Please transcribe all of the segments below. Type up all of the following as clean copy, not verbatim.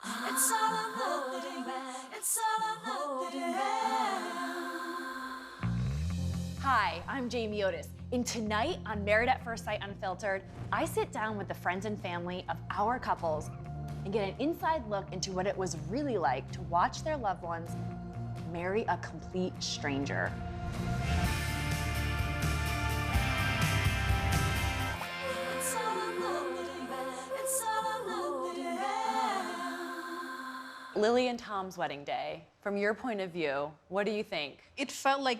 It's all or nothing. It's all or nothing. Hi, I'm Jamie Otis, and tonight on Married at First Sight Unfiltered, I sit down with the friends and family of our couples and get an inside look into what it was really like to watch their loved ones marry a complete stranger. It's all or nothing. It's all or nothing. Lily and Tom's wedding day, from your point of view, what do you think? It felt like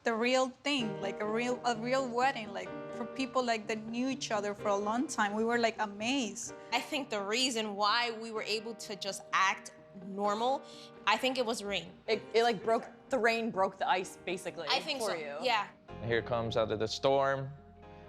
the real thing, like a real wedding, like for people like that knew each other for a long time. We were like amazed. I think the reason why we were able to just act normal, I think it was rain. It like broke the rain, broke the ice, basically. I think for so. you. Yeah. Here comes out of the storm.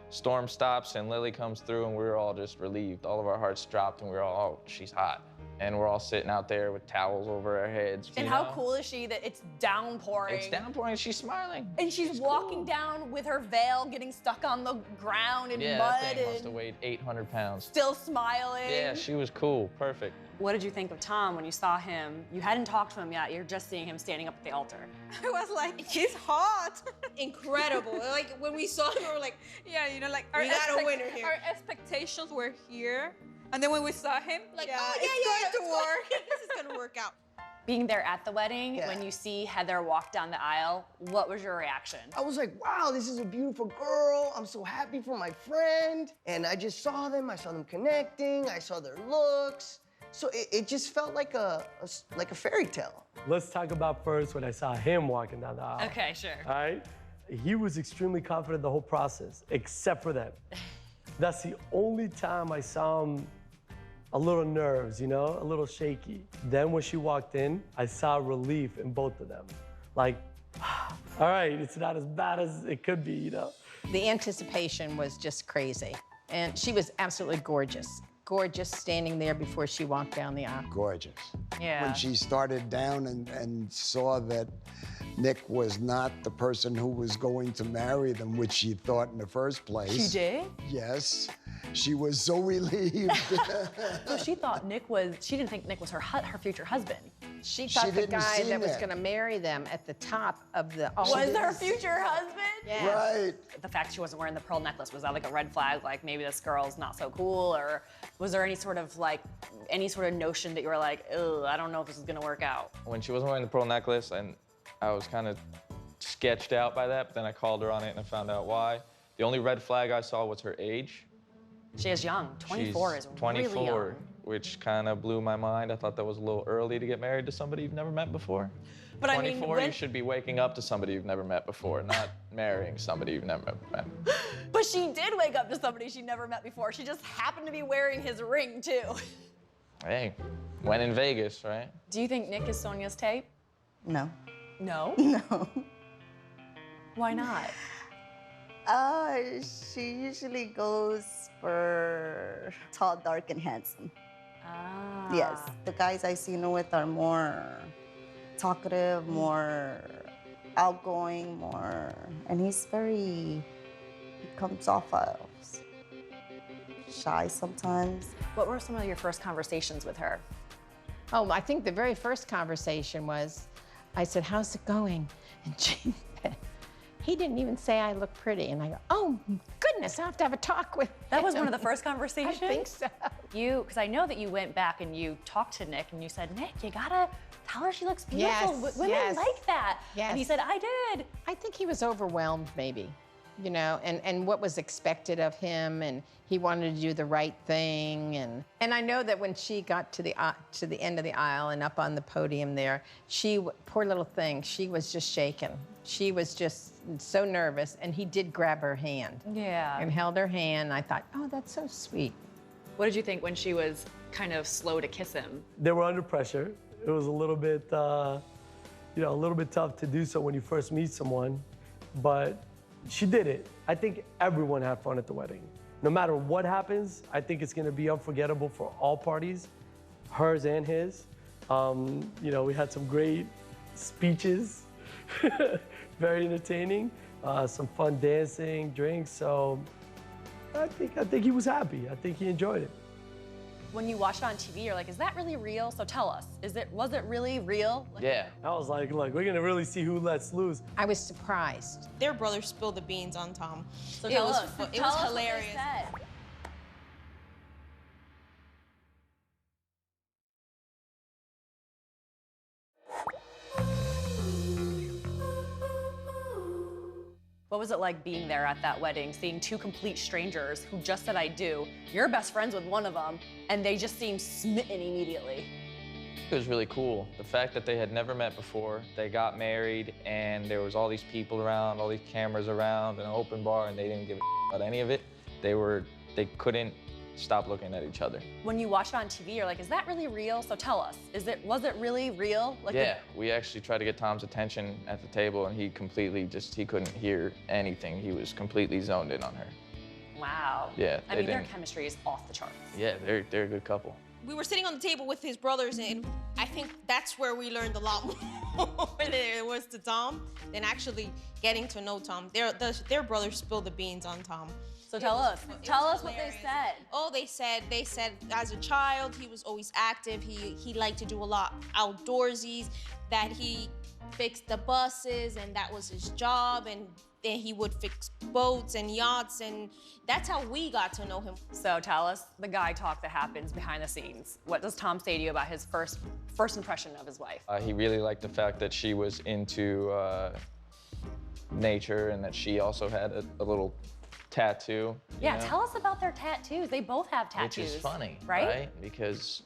Storm stops and Lily comes through and we were all just relieved. All of our hearts dropped and we were all, oh, she's hot. And we're all sitting out there with towels over our heads. And how cool is she that it's downpouring? It's downpouring, she's smiling. And she's walking cool. down with her veil getting stuck on the ground in Yeah, mud that thing must and have weighed 800 pounds. still smiling. Yeah, she was cool, perfect. What did you think of Tom when you saw him? You hadn't talked to him yet. You're just seeing him standing up at the altar. I was like, he's hot. Incredible. Like when we saw him, we were like, Yeah, you know, like We got a winner here. Our expectations were here, and then when we saw him, like, yeah, oh, it's going to work. this is gonna work out. Being there at the wedding, Yeah. when you see Heather walk down the aisle, what was your reaction? I was like, wow, this is a beautiful girl. I'm so happy for my friend. And I just saw them. I saw them connecting. I saw their looks. So it just felt like a fairy tale. Let's talk about first when I saw him walking down the aisle. Okay, sure. All right? He was extremely confident the whole process, except for that. That's the only time I saw him a little nerves, you know, a little shaky. Then when she walked in, I saw relief in both of them. Like, all right, it's not as bad as it could be, you know? The anticipation was just crazy. And she was absolutely gorgeous. Gorgeous standing there before she walked down the aisle. Gorgeous. Yeah. When she started down and saw that Nick was not the person who was going to marry them, which she thought in the first place. She did? Yes. She was so relieved. So she thought she didn't think Nick was her future husband. She thought the didn't guy see that was that. going to marry them at the top of the Was her future husband? Yeah. Right. The fact she wasn't wearing the pearl necklace, was that like a red flag? Like maybe this girl's not so cool? Or was there any sort of notion that you were like, ugh, I don't know if this is gonna work out? When she wasn't wearing the pearl necklace, and I was kind of sketched out by that, but then I called her on it and I found out why. The only red flag I saw was her age. She is young. 24 She's is 24, really young. which kind of blew my mind. I thought that was a little early to get married to somebody you've never met before. But I 24, mean, you should be waking up to somebody you've never met before, not marrying somebody you've never met. But she did wake up to somebody she'd never met before. She just happened to be wearing his ring too. Hey, when in Vegas, right? Do you think Nick is Sonia's type? No. No? No. Why not? She usually goes for tall, dark, and handsome. Ah. Yes, the guys I seen her with are more talkative, more outgoing, and he comes off as shy sometimes. What were some of your first conversations with her? Oh, I think the very first conversation was, I said, how's it going? And she said, he didn't even say I look pretty. And I go, oh, goodness, I have to have a talk with That was him. one of the first conversations? I think so. Because I know that you went back and you talked to Nick and you said, Nick, you gotta tell her she looks beautiful. Yes, Women yes. like that. Yes. And he said, I did. I think he was overwhelmed, maybe, you know, and what was expected of him, and he wanted to do the right thing, and I know that when she got to the end of the aisle and up on the podium there, poor little thing, she was just shaken. She was just so nervous, and he did grab her hand. Yeah. And held her hand. I thought, oh, that's so sweet. What did you think when she was kind of slow to kiss him? They were under pressure. It was a little bit, a little bit tough to do so when you first meet someone, but she did it. I think everyone had fun at the wedding. No matter what happens, I think it's gonna be unforgettable for all parties, hers and his. We had some great speeches, very entertaining, some fun dancing, drinks, so I think he was happy. I think he enjoyed it. When you watch it on TV, you're like, is that really real? So tell us, was it really real? Yeah. I was like, look, we're gonna really see who lets loose. I was surprised. Their brother spilled the beans on Tom. So it tell was us. it Tell was us hilarious. What they said. What was it like being there at that wedding, seeing two complete strangers who just said I do? You're best friends with one of them, and they just seemed smitten immediately. It was really cool. The fact that they had never met before, they got married, and there was all these people around, all these cameras around, an open bar, and they didn't give a about any of it. They couldn't stop looking at each other. When you watch it on TV, you're like, is that really real? So tell us, was it really real? Like, Yeah, we actually tried to get Tom's attention at the table, and he completely he couldn't hear anything. He was completely zoned in on her. Wow. Yeah, I mean, their chemistry is off the charts. Yeah, they're a good couple. We were sitting on the table with his brothers, and I think that's where we learned a lot more than it was to Tom, than actually getting to know Tom. Their brothers spilled the beans on Tom. So tell us what they said. Oh, they said as a child, he was always active. He liked to do a lot outdoorsies, that he fixed the buses, and that was his job, and then he would fix boats and yachts, and that's how we got to know him. So tell us the guy talk that happens behind the scenes. What does Tom say to you about his first impression of his wife? He really liked the fact that she was into nature, and that she also had a little tattoo. Yeah, tell us about their tattoos. They both have tattoos. Which is funny, right? Because,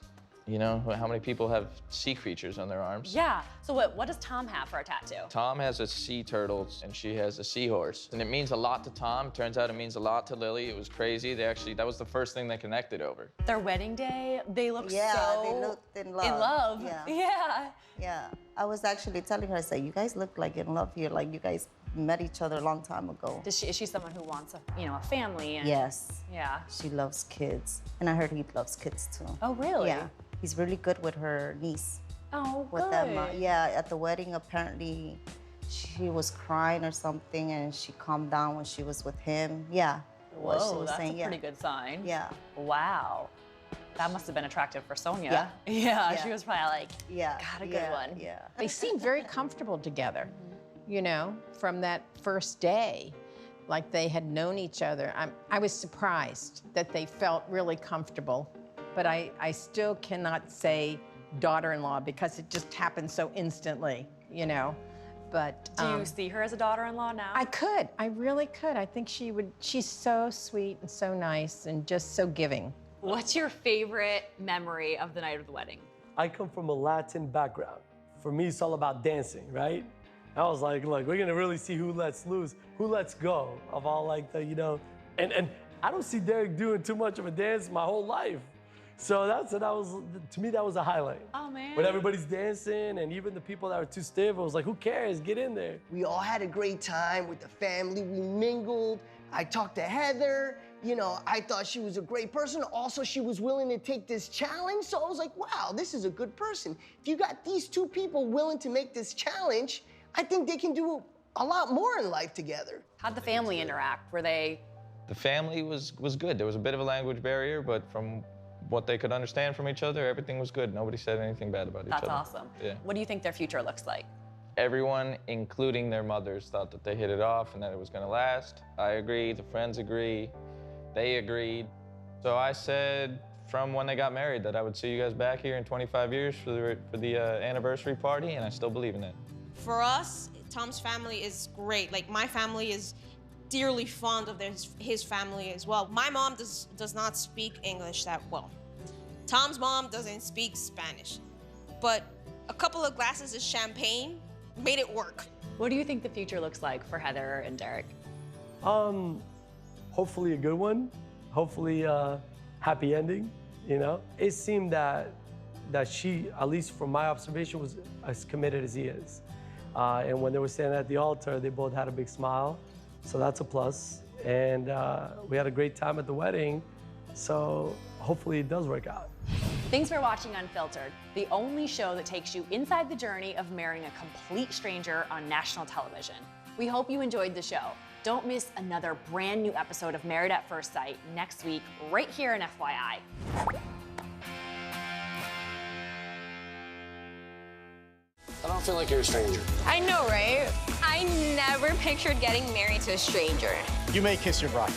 you know, how many people have sea creatures on their arms? Yeah. So what does Tom have for a tattoo? Tom has a sea turtle, and she has a seahorse. And it means a lot to Tom. Turns out it means a lot to Lily. It was crazy. That was the first thing they connected over. Their wedding day, they look Yeah, so they looked in love. in love. Yeah. Yeah. Yeah. I was actually telling her, I said, you guys look like in love here, like you guys met each other a long time ago. Is she someone who wants a family? And, Yes. Yeah. She loves kids. And I heard he loves kids too. Oh, really? Yeah. He's really good with her niece. Oh, With good. them. Yeah, at the wedding, apparently she was crying or something, and she calmed down when she was with him. Yeah. What she Whoa, was that's saying, a pretty good sign. Yeah. Wow. That must have been attractive for Sonia. Yeah. Yeah, she was probably like, Yeah. got a good one. Yeah. They seemed very comfortable together, you know, from that first day, like they had known each other. I was surprised that they felt really comfortable, but I still cannot say daughter-in-law because it just happened so instantly, you know. But Do you see her as a daughter-in-law now? I really could. I think she's so sweet and so nice and just so giving. What's your favorite memory of the night of the wedding? I come from a Latin background. For me, it's all about dancing, right? I was like, look, we're gonna really see who lets loose, who lets go of all like the, and I don't see Derek doing too much of a dance my whole life. So to me, that was a highlight. Oh, man. When everybody's dancing, and even the people that were too stiff, I was like, who cares? Get in there. We all had a great time with the family. We mingled. I talked to Heather. I thought she was a great person. Also, she was willing to take this challenge. So I was like, wow, this is a good person. If you got these two people willing to make this challenge, I think they can do a lot more in life together. How'd the family interact? Were they? The family was good. There was a bit of a language barrier, but from what they could understand from each other, everything was good. Nobody said anything bad about each other. That's awesome. Yeah. What do you think their future looks like? Everyone, including their mothers, thought that they hit it off and that it was gonna last. I agree, the friends agree, they agreed. So I said from when they got married that I would see you guys back here in 25 years for the anniversary party, and I still believe in that. For us, Tom's family is great. Like, my family is dearly fond of his family as well. My mom does not speak English that well. Tom's mom doesn't speak Spanish, but a couple of glasses of champagne made it work. What do you think the future looks like for Heather and Derek? Hopefully a good one. Hopefully a happy ending, It seemed that she, at least from my observation, was as committed as he is. And when they were standing at the altar, they both had a big smile. So that's a plus. And we had a great time at the wedding. So hopefully it does work out. Thanks for watching Unfiltered, the only show that takes you inside the journey of marrying a complete stranger on national television. We hope you enjoyed the show. Don't miss another brand new episode of Married at First Sight next week, right here in FYI. feel like you're a stranger. I know, right? I never pictured getting married to a stranger. You may kiss your bride.